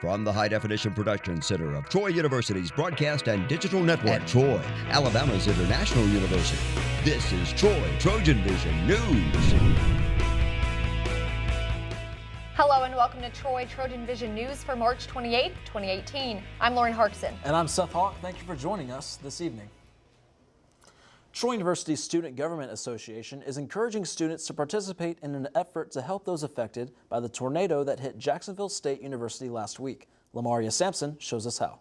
From the High Definition Production Center of Troy University's Broadcast and Digital Network, Troy, Alabama's International University, this is Troy TrojanVision News. Hello and welcome to Troy TrojanVision News for March 28, 2018. I'm Lauren Harkson. And I'm Seth Hawk. Thank you for joining us this evening. Troy University's Student Government Association is encouraging students to participate in an effort to help those affected by the tornado that hit Jacksonville State University last week. Lamaria Sampson shows us how.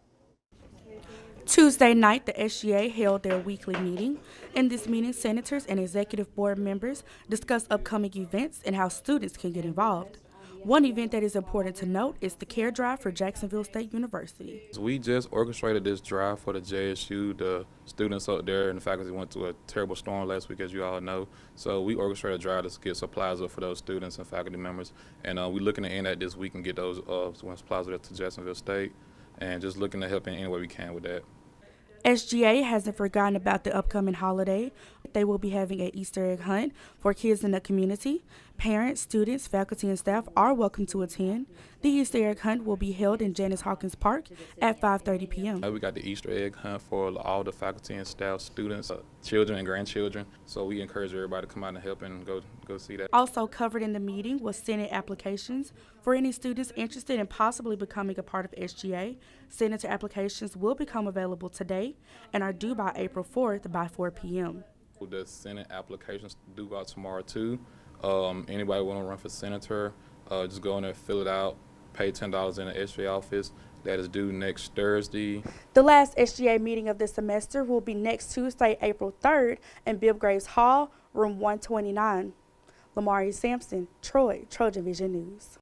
Tuesday night, the SGA held their weekly meeting. In this meeting, senators and executive board members discussed upcoming events and how students can get involved. One event that is important to note is the CARE Drive for Jacksonville State University. We just orchestrated this drive for the JSU. The students up there and the faculty went through a terrible storm last week, as you all know. So we orchestrated a drive to get supplies up for those students and faculty members. And we're looking to end that this week and get those supplies up to Jacksonville State, and just looking to help in any way we can with that. SGA hasn't forgotten about the upcoming holiday. They will be having an Easter egg hunt for kids in the community. Parents, students, faculty, and staff are welcome to attend. The Easter egg hunt will be held in Janice Hawkins Park at 5:30 p.m. We got the Easter egg hunt for all the faculty and staff, students, children and grandchildren. So we encourage everybody to come out and help and go see that. Also covered in the meeting was Senate applications. For any students interested in possibly becoming a part of SGA, Senator applications will become available today and are due by April 4th by 4 p.m. The Senate applications due by tomorrow too. Anybody want to run for senator, just go in there, fill it out, pay $10 in the SGA office. That is due next Thursday. The last SGA meeting of the semester will be next Tuesday, April 3rd in Bibb Graves Hall, room 129. Lamaria Sampson, Troy TrojanVision News.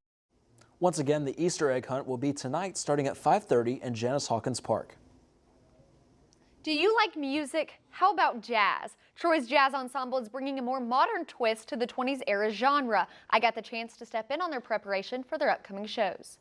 Once again, the Easter egg hunt will be tonight starting at 5:30 in Janice Hawkins Park. Do you like music? How about jazz? Troy's Jazz Ensemble is bringing a more modern twist to the 20s era genre. I got the chance to step in on their preparation for their upcoming shows.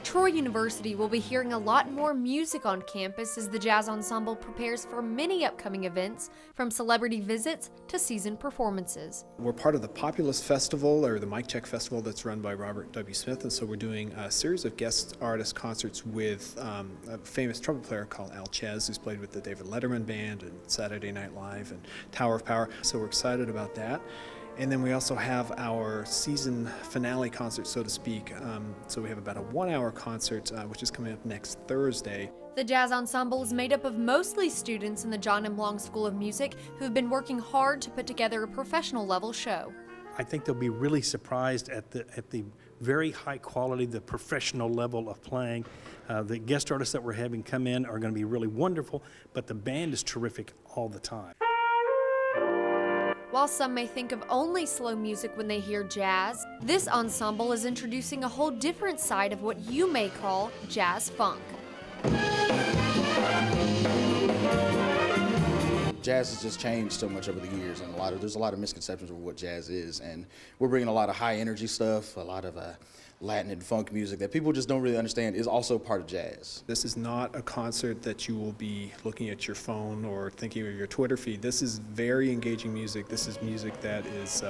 Troy University will be hearing a lot more music on campus as the Jazz Ensemble prepares for many upcoming events, from celebrity visits to seasoned performances. We're part of the Populous Festival, or the Mic Check Festival, that's run by Robert W. Smith, and so we're doing a series of guest artist concerts with a famous trumpet player called Al Chez, who's played with the David Letterman Band and Saturday Night Live and Tower of Power, so we're excited about that. And then we also have our season finale concert, so to speak. So we have about a 1-hour concert, which is coming up next Thursday. The Jazz Ensemble is made up of mostly students in the John M. Long School of Music who've been working hard to put together a professional level show. I think they'll be really surprised at the very high quality, the professional level of playing. The guest artists that we're having come in are going to be really wonderful, but the band is terrific all the time. While some may think of only slow music when they hear jazz, this ensemble is introducing a whole different side of what you may call jazz funk. Jazz has just changed so much over the years, and there's a lot of misconceptions of what jazz is, and we're bringing a lot of high energy stuff, a lot of Latin and funk music that people just don't really understand is also part of jazz. This is not a concert that you will be looking at your phone or thinking of your Twitter feed. This is very engaging music. This is music that is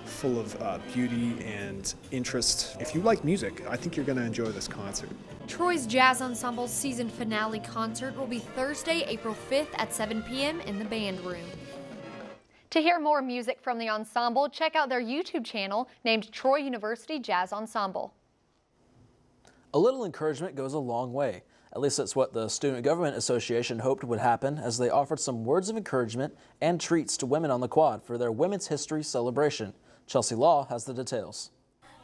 full of beauty and interest. If you like music, I think you're going to enjoy this concert. Troy's Jazz Ensemble's season finale concert will be Thursday, April 5th at 7 p.m. in the band room. To hear more music from the ensemble, check out their YouTube channel named Troy University Jazz Ensemble. A little encouragement goes a long way. At least that's what the Student Government Association hoped would happen, as they offered some words of encouragement and treats to women on the quad for their Women's History celebration. Chelsea Law has the details.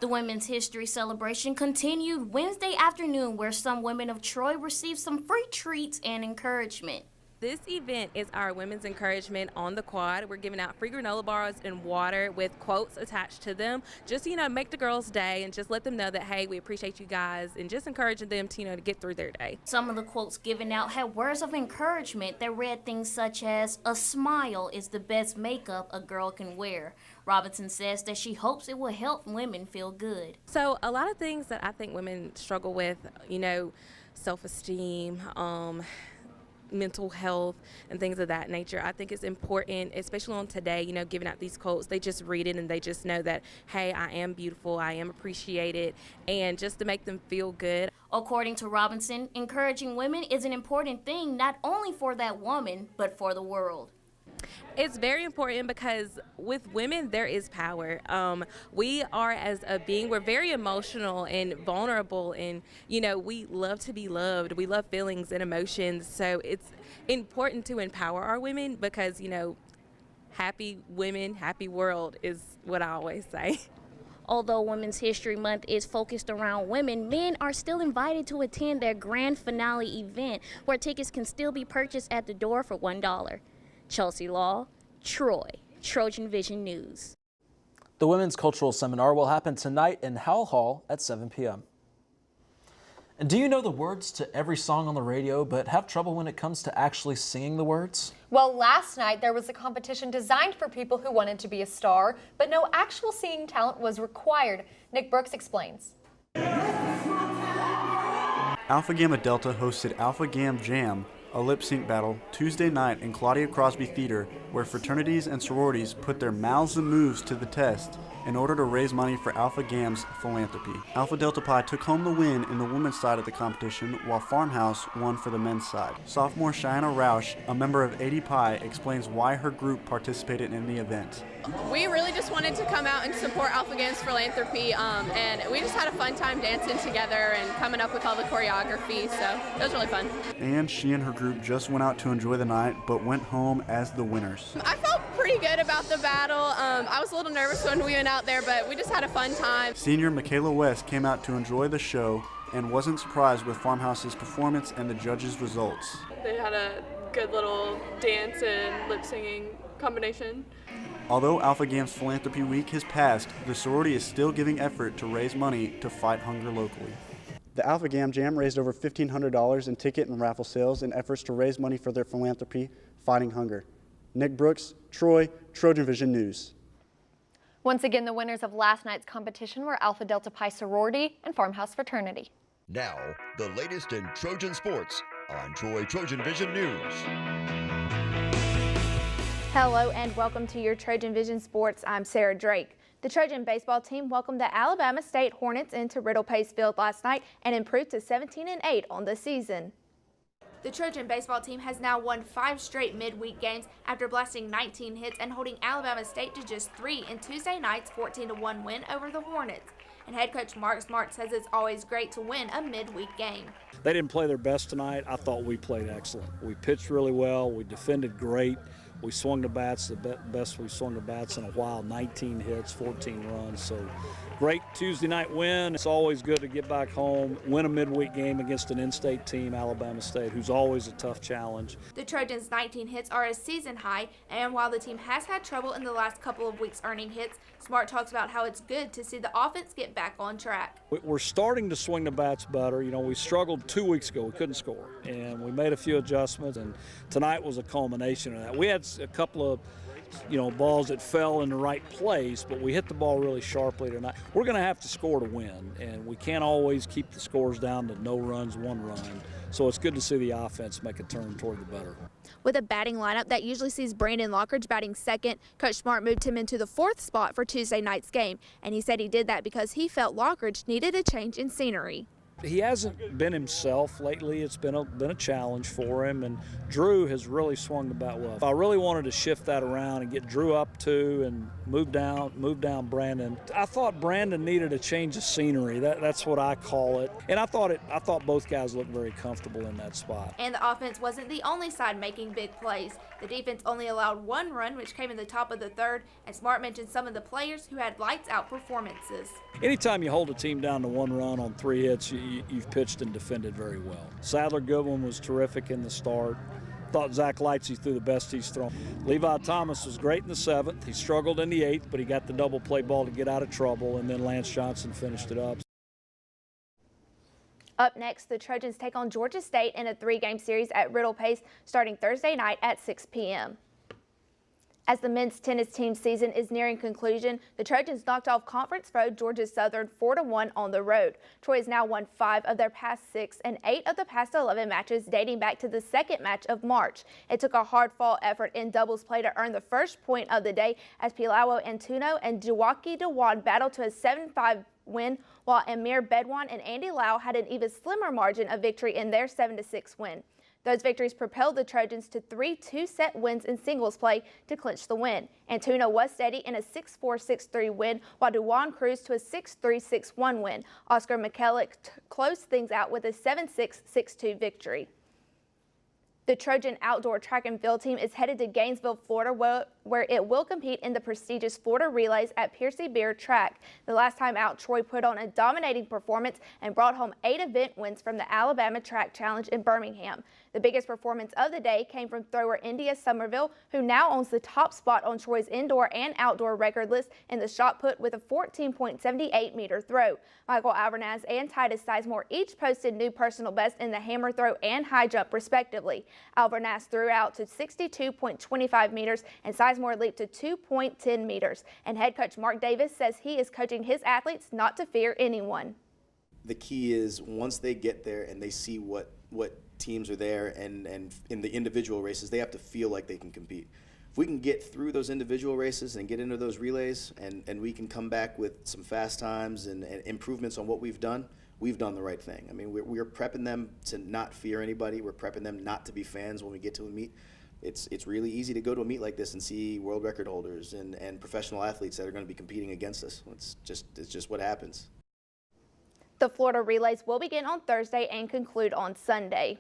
The Women's History celebration continued Wednesday afternoon, where some women of Troy received some free treats and encouragement. This event is our women's encouragement on the quad. We're giving out free granola bars and water with quotes attached to them. Just, make the girls' day and just let them know that, hey, we appreciate you guys, and just encouraging them to, to get through their day. Some of the quotes given out had words of encouragement that read things such as, "A smile is the best makeup a girl can wear." Robinson says that she hopes it will help women feel good. So a lot of things that I think women struggle with, self-esteem, mental health and things of that nature. I think it's important, especially on today, you know, giving out these quotes. They just read it and they just know that, hey, I am beautiful, I am appreciated, and just to make them feel good. According to Robinson, encouraging women is an important thing not only for that woman, but for the world. It's very important because with women, there is power. We are, as a being, we're very emotional and vulnerable, and, you know, we love to be loved. We love feelings and emotions. So it's important to empower our women because, you know, happy women, happy world is what I always say. Although Women's History Month is focused around women, men are still invited to attend their grand finale event, where tickets can still be purchased at the door for $1. Chelsea Law, Troy, TrojanVision News. The Women's Cultural Seminar will happen tonight in Howell Hall at 7 p.m. And do you know the words to every song on the radio but have trouble when it comes to actually singing the words? Well, last night there was a competition designed for people who wanted to be a star, but no actual singing talent was required. Nick Brooks explains. Alpha Gamma Delta hosted Alpha Gam Jam, a lip-sync battle, Tuesday night in Claudia Crosby Theater, where fraternities and sororities put their mouths and moves to the test in order to raise money for Alpha Gam's philanthropy. Alpha Delta Pi took home the win in the women's side of the competition, while Farmhouse won for the men's side. Sophomore Cheyenne Roush, a member of 80 Pi, explains why her group participated in the event. We really just wanted to come out and support Alpha Gam's philanthropy, and we just had a fun time dancing together and coming up with all the choreography, so it was really fun. And she and her group just went out to enjoy the night, but went home as the winners. I felt pretty good about the battle. I was a little nervous when we went out there, but we just had a fun time. Senior Michaela West came out to enjoy the show and wasn't surprised with Farmhouse's performance and the judges' results. They had a good little dance and lip singing combination. Although Alpha Gam's Philanthropy Week has passed, the sorority is still giving effort to raise money to fight hunger locally. The Alpha Gam Jam raised over $1,500 in ticket and raffle sales in efforts to raise money for their philanthropy, fighting hunger. Nick Brooks, Troy, TrojanVision News. Once again, the winners of last night's competition were Alpha Delta Pi sorority and Farmhouse fraternity. Now, the latest in Trojan sports on Troy TrojanVision News. Hello and welcome to your Trojan Vision Sports. I'm Sarah Drake. The Trojan baseball team welcomed the Alabama State Hornets into Riddle Pace Field last night and improved to 17-8 on the season. The Trojan baseball team has now won 5 straight midweek games after blasting 19 hits and holding Alabama State to just 3 in Tuesday night's 14-1 win over the Hornets. And head coach Mark Smart says it's always great to win a midweek game. They didn't play their best tonight. I thought we played excellent. We pitched really well. We defended great. We swung the bats, the best we swung the bats in a while, 19 hits, 14 runs. So great Tuesday night win. It's always good to get back home, win a midweek game against an in-state team, Alabama State, who's always a tough challenge. The Trojans' 19 hits are a season high, and while the team has had trouble in the last couple of weeks earning hits, Smart talks about how it's good to see the offense get back on track. We're starting to swing the bats better. You know, we struggled 2 weeks ago. We couldn't score, and we made a few adjustments, and tonight was a culmination of that. We had a couple of balls that fell in the right place, but we hit the ball really sharply tonight. We're going to have to score to win, and we can't always keep the scores down to no runs, 1 run. So it's good to see the offense make a turn toward the better. With a batting lineup that usually sees Brandon Lockridge batting second, Coach Smart moved him into the 4th spot for Tuesday night's game, and he said he did that because he felt Lockridge needed a change in scenery. He hasn't been himself lately. It's been a challenge for him, and Drew has really swung the bat well. I really wanted to shift that around and get Drew up too and move down Brandon. I thought Brandon needed a change of scenery. That's what I call it. And I thought both guys looked very comfortable in that spot. And the offense wasn't the only side making big plays. The defense only allowed 1 run, which came in the top of the 3rd, and Smart mentioned some of the players who had lights out performances. Anytime you hold a team down to 1 run on 3 hits, you've pitched and defended very well. Sadler Goodwin was terrific in the start. Thought Zach Lightsey threw the best he's thrown. Levi Thomas was great in the 7th. He struggled in the 8th, but he got the double play ball to get out of trouble, and then Lance Johnson finished it up. Up next, the Trojans take on Georgia State in a 3-game series at Riddle Pace starting Thursday night at 6 p.m. As the men's tennis team season is nearing conclusion, the Trojans knocked off conference foe Georgia Southern 4-1 on the road. Troy has now won 5 of their past 6 and 8 of the past 11 matches dating back to the second match of March. It took a hard-fought effort in doubles play to earn the first point of the day as Pilawo Antuno and Jawaki Dewan battled to a 7-5 win, while Amir Bedwan and Andy Lau had an even slimmer margin of victory in their 7-6 win. Those victories propelled the Trojans to 3 two-set wins in singles play to clinch the win. Antuno was steady in a 6-4, 6-3 win, while Dewan cruised to a 6-3, 6-1 win. Oscar McKellick closed things out with a 7-6, 6-2 victory. The Trojan outdoor track and field team is headed to Gainesville, Florida, where it will compete in the prestigious Florida Relays at Piercy Beer Track. The last time out, Troy put on a dominating performance and brought home 8 event wins from the Alabama Track Challenge in Birmingham. The biggest performance of the day came from thrower India Somerville, who now owns the top spot on Troy's indoor and outdoor record list in the shot put with a 14.78-meter throw. Michael Alvarez and Titus Sizemore each posted new personal bests in the hammer throw and high jump, respectively. Alvarez threw out to 62.25 meters and Sizemore leaped to 2.10 meters. And head coach Mark Davis says he is coaching his athletes not to fear anyone. The key is once they get there and they see what teams are there and in the individual races, they have to feel like they can compete. If we can get through those individual races and get into those relays and we can come back with some fast times and improvements on what we've done the right thing. I mean, we're prepping them to not fear anybody. We're prepping them not to be fans when we get to a meet. It's really easy to go to a meet like this and see world record holders and professional athletes that are going to be competing against us. It's just what happens. The Florida Relays will begin on Thursday and conclude on Sunday.